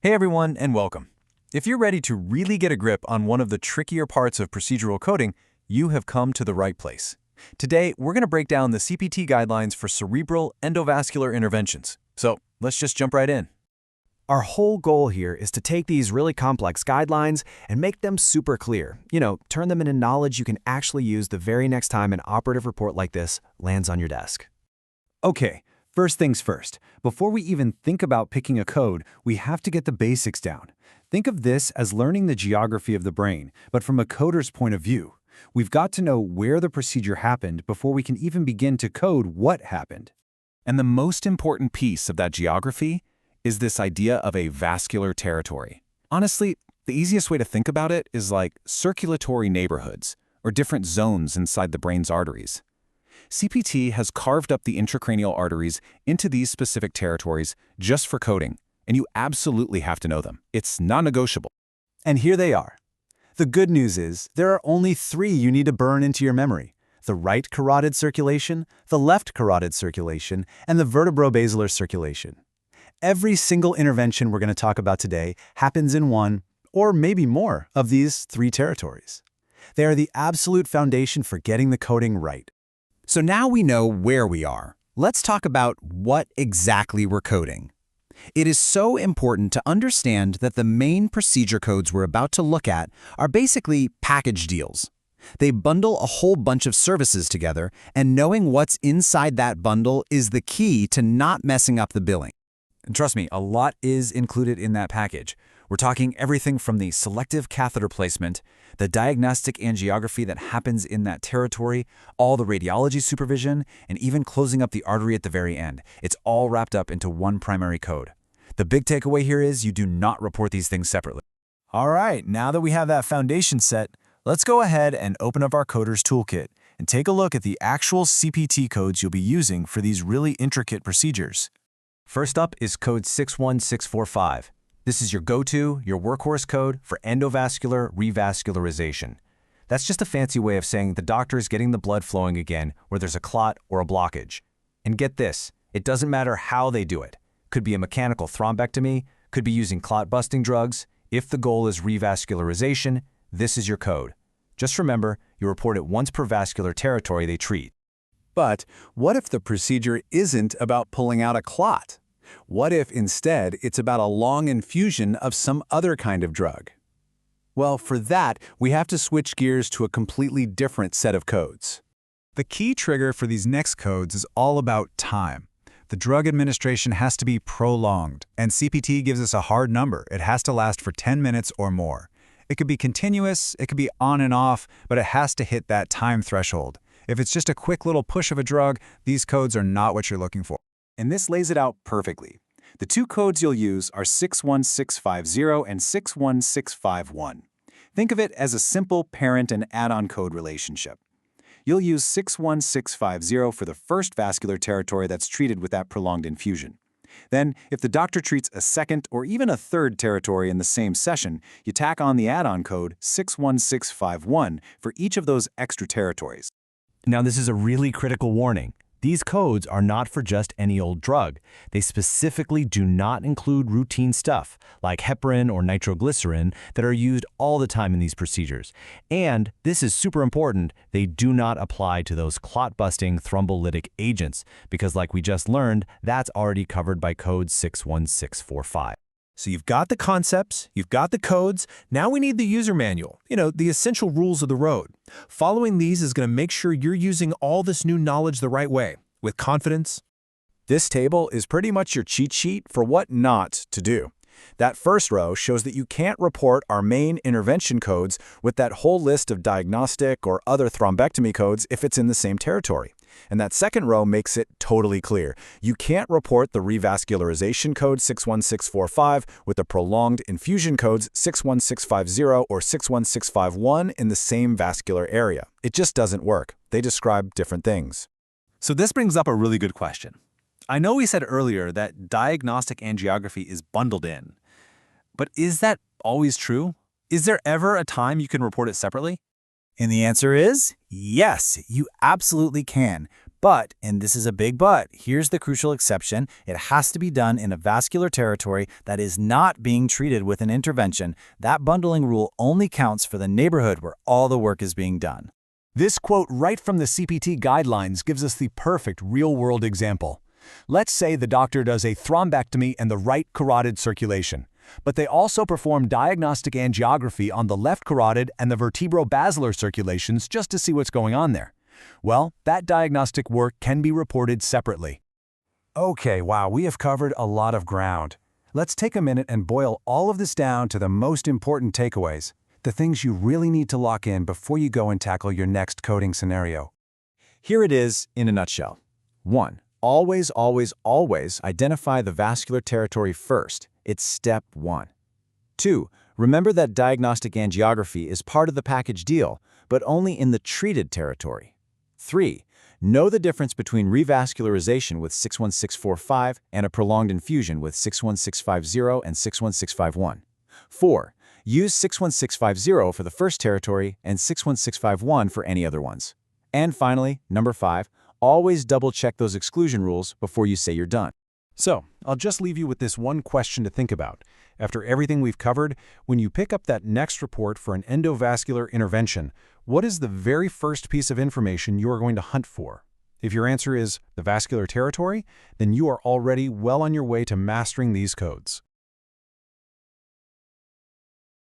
Hey everyone, and welcome. If you're ready to really get a grip on one of the trickier parts of procedural coding, you have come to the right place. Today, we're going to break down the CPT guidelines for cerebral endovascular interventions. So let's just jump right in. Our whole goal here is to take these really complex guidelines and make them super clear. Turn them into knowledge you can actually use the very next time an operative report like this lands on your desk. Okay, first things first. Before we even think about picking a code, we have to get the basics down. Think of this as learning the geography of the brain, but from a coder's point of view. We've got to know where the procedure happened before we can even begin to code what happened. And the most important piece of that geography is this idea of a vascular territory. Honestly, the easiest way to think about it is like circulatory neighborhoods, or different zones inside the brain's arteries. CPT has carved up the intracranial arteries into these specific territories just for coding, and you absolutely have to know them. It's non-negotiable. And here they are. The good news is there are only 3 you need to burn into your memory: the right carotid circulation, the left carotid circulation, and the vertebrobasilar circulation. Every single intervention we're going to talk about today happens in one, or maybe more, of these 3 territories. They are the absolute foundation for getting the coding right. So now we know where we are. Let's talk about what exactly we're coding. It is so important to understand that the main procedure codes we're about to look at are basically package deals. They bundle a whole bunch of services together, and knowing what's inside that bundle is the key to not messing up the billing. And trust me, a lot is included in that package. We're talking everything from the selective catheter placement, the diagnostic angiography that happens in that territory, all the radiology supervision, and even closing up the artery at the very end. It's all wrapped up into one primary code. The big takeaway here is you do not report these things separately. All right, now that we have that foundation set, let's go ahead and open up our Coder's Toolkit and take a look at the actual CPT codes you'll be using for these really intricate procedures. First up is code 61645. This is your go-to, your workhorse code for endovascular revascularization. That's just a fancy way of saying the doctor is getting the blood flowing again where there's a clot or a blockage. And get this, it doesn't matter how they do it. Could be a mechanical thrombectomy, could be using clot-busting drugs. If the goal is revascularization, this is your code. Just remember, you report it once per vascular territory they treat. But what if the procedure isn't about pulling out a clot? What if instead it's about a long infusion of some other kind of drug? Well, for that, we have to switch gears to a completely different set of codes. The key trigger for these next codes is all about time. The drug administration has to be prolonged, and CPT gives us a hard number. It has to last for 10 minutes or more. It could be continuous, it could be on and off, but it has to hit that time threshold. If it's just a quick little push of a drug, these codes are not what you're looking for. And this lays it out perfectly. The 2 codes you'll use are 61650 and 61651. Think of it as a simple parent and add-on code relationship. You'll use 61650 for the first vascular territory that's treated with that prolonged infusion. Then, if the doctor treats a second or even a third territory in the same session, you tack on the add-on code 61651 for each of those extra territories. Now, this is a really critical warning. These codes are not for just any old drug. They specifically do not include routine stuff like heparin or nitroglycerin that are used all the time in these procedures. And this is super important, they do not apply to those clot-busting thrombolytic agents because, like we just learned, that's already covered by code 61645. So you've got the concepts, you've got the codes, now we need the user manual, the essential rules of the road. Following these is going to make sure you're using all this new knowledge the right way, with confidence. This table is pretty much your cheat sheet for what not to do. That first row shows that you can't report our main intervention codes with that whole list of diagnostic or other thrombectomy codes if it's in the same territory. And that second row makes it totally clear. You can't report the revascularization code 61645 with the prolonged infusion codes 61650 or 61651 in the same vascular area. It just doesn't work. They describe different things. So this brings up a really good question. I know we said earlier that diagnostic angiography is bundled in, but is that always true? Is there ever a time you can report it separately? And the answer is yes, you absolutely can. But, and this is a big but, here's the crucial exception, it has to be done in a vascular territory that is not being treated with an intervention. That bundling rule only counts for the neighborhood where all the work is being done. This quote right from the CPT guidelines gives us the perfect real-world example. Let's say the doctor does a thrombectomy in the right carotid circulation, but they also perform diagnostic angiography on the left carotid and the vertebrobasilar circulations just to see what's going on there. Well, that diagnostic work can be reported separately. Okay, wow, we have covered a lot of ground. Let's take a minute and boil all of this down to the most important takeaways, the things you really need to lock in before you go and tackle your next coding scenario. Here it is in a nutshell. 1. Always, always, always identify the vascular territory first. It's step 1. 2. Remember that diagnostic angiography is part of the package deal, but only in the treated territory. 3. Know the difference between revascularization with 61645 and a prolonged infusion with 61650 and 61651. 4. Use 61650 for the first territory and 61651 for any other ones. And finally, number 5, always double-check those exclusion rules before you say you're done. So, I'll just leave you with this one question to think about. After everything we've covered, when you pick up that next report for an endovascular intervention, what is the very first piece of information you are going to hunt for? If your answer is the vascular territory, then you are already well on your way to mastering these codes.